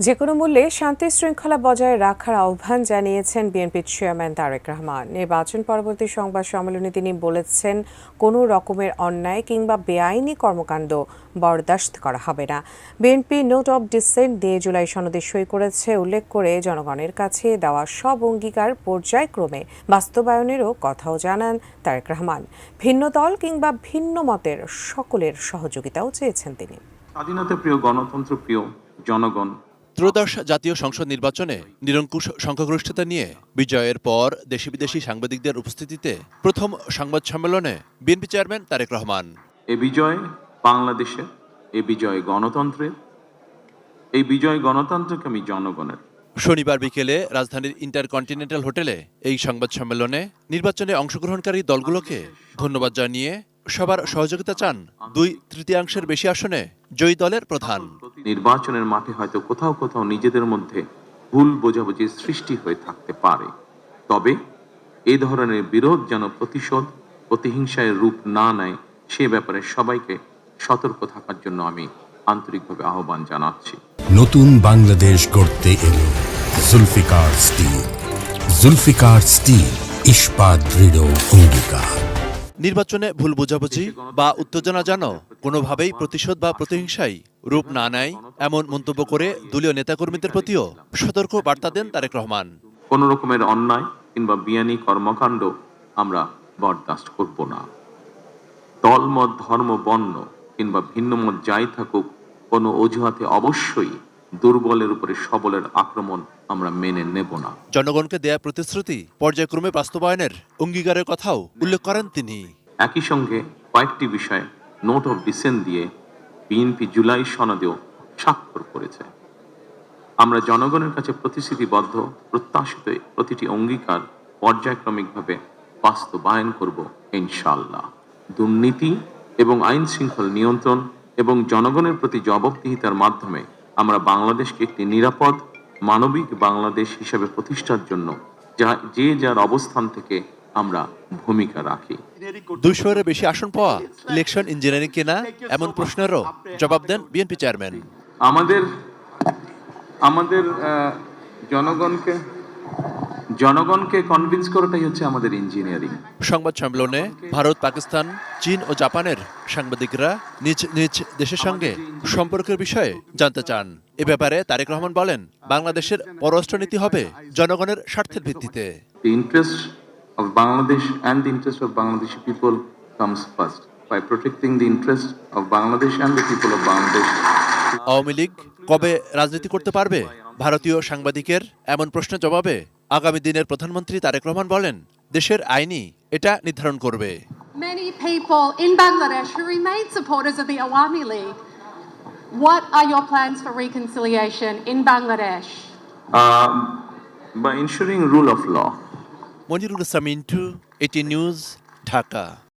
যেকোনো মূল্যে শান্তি শৃঙ্খলা বজায় রাখার আহ্বান জানিয়েছেন বিএনপির চেয়ারম্যান তারেক রহমান। নির্বাচন পরবর্তী সংবাদ সম্মেলনে তিনি বলেছেন, কোনো রকমের অন্যায় কিংবা বেআইনি কর্মকাণ্ড বরদাস্ত করা হবে না। বিএনপি নোট অব ডিসেন্ট দিয়ে জুলাই সনদে সই করেছে উল্লেখ করে জনগণের কাছে দেওয়া সব অঙ্গীকার পর্যায়ক্রমে বাস্তবায়নেরও কথাও জানান তারেক রহমান। ভিন্ন দল কিংবা ভিন্ন মতের সকলের সহযোগিতাও চেয়েছেন তিনি। স্বাধীনতা প্রিয়, গণতন্ত্র প্রিয় জনগণ ত্রয়োদশ জাতীয় সংসদ নির্বাচনে নিরঙ্কুশ সংখ্যাগরিষ্ঠতা নিয়ে বিজয়ের পর দেশি বিদেশি সাংবাদিকদের উপস্থিতিতে প্রথম সংবাদ সম্মেলনে বিএনপি চেয়ারম্যান তারেক রহমান। এ বিজয় বাংলাদেশের, এ বিজয় গণতন্ত্রের, এই বিজয় গণতন্ত্রকে আমি জনগণের। শনিবার বিকেলে রাজধানীর ইন্টারকন্টিনেন্টাল হোটেলে এই সংবাদ সম্মেলনে নির্বাচনে অংশগ্রহণকারী দলগুলোকে ধন্যবাদ জানিয়ে সবার সহযোগিতা চান 2/3 বেশি আসনে জয়ী দলের প্রধান। নির্বাচনের মাঠে হয়তো কোথাও কোথাও নিজেদের মধ্যে ভুল বোঝাবুঝির সৃষ্টি হয়ে থাকতে পারে, তবে এই ধরনের বিরোধ যেন প্রতিশোধ, প্রতিহিংসায় রূপ না নেয় সে ব্যাপারে সবাইকে সতর্ক থাকার জন্য আমি আন্তরিকভাবে আহ্বান জানাচ্ছি। নতুন বাংলাদেশ গড়তে এলো জুলফিকার স্টিল। জুলফিকার স্টিল, ইস্পাত দৃঢ় অঙ্গীকার। নির্বাচনে ভুল বোঝাবুঝি বা উত্তেজনা যেন কোনোভাবেই প্রতিশোধ বা প্রতিহিংসায় রূপ না নেয় এমন মন্তব্য করে দলীয় নেতাকর্মীদের প্রতিও সতর্ক বার্তা দেন তারেক রহমান। কোন রকমের অন্যায় কিংবা বেআইনি কর্মকাণ্ড আমরা বরদাস্ত করব না। দলমত, ধর্ম, বর্ণ কিংবা ভিন্ন মত যাই থাকুক, কোনো অজুহাতে অবশ্যই দুর্বলের উপরে সবলের আক্রমণ আমরা মেনে নেব না। জনগণকে দেয়া প্রতিশ্রুতি পর্যায়ক্রমে বাস্তবায়নের অঙ্গীকারের কথাও উল্লেখ করেন তিনি। একই সঙ্গে কয়েকটি বিষয়ে নোট অফ ডিসেন্ট দিয়ে বিএনপি জুলাই সনদেও স্বাক্ষর করেছে। আমরা জনগণের কাছে প্রতিশ্রুতিবদ্ধ, প্রত্যাশিত প্রতিটি অঙ্গীকার পর্যায়ক্রমিকভাবে বাস্তবায়ন করব ইনশাআল্লাহ। দুর্নীতি এবং আইন শৃঙ্খলা নিয়ন্ত্রণ এবং জনগণের প্রতি জবাবদিহিতার মাধ্যমে আমরা বাংলাদেশকে একটি নিরাপদ, মানবিক বাংলাদেশ হিসেবে প্রতিষ্ঠার জন্য যে যার অবস্থান থেকে আমরা ভূমিকা রাখি। 200-এর বেশি আসন পাওয়া ইলেকশন ইঞ্জিনিয়ারিং কিনা এমন প্রশ্নেরও জবাব দেন বিএনপি চেয়ারম্যান। আমাদের জনগণকে কনভিন্স করাটাই হচ্ছে আমাদের ইঞ্জিনিয়ারিং। সংবাদ সম্মেলনে ভারত, পাকিস্তান, চীন ও জাপানের সাংবাদিকরা নিজ নিজ দেশের সঙ্গে সম্পর্কের বিষয়ে জানতে চান। এ ব্যাপারে তারেক রহমান বলেন, বাংলাদেশের পররাষ্ট্রনীতি হবে জনগণের স্বার্থের ভিত্তিতে। The interest of Bangladesh and the interest of Bangladeshi people comes first. By protecting the interest of Bangladesh and the people of Bangladesh. Awami League কবে রাজনীতি করতে পারবে? ভারতীয় সাংবাদিকের এমন প্রশ্নের জবাবে আগামী দিনের প্রধানমন্ত্রী তারেক রহমান বলেন, দেশের আইনই এটা নির্ধারণ করবে। Many people in Bangladesh who remain supporters of the Awami League. What are your plans for reconciliation in Bangladesh? By ensuring rule of law. Monirul Islam Mintu, ATN news, Dhaka.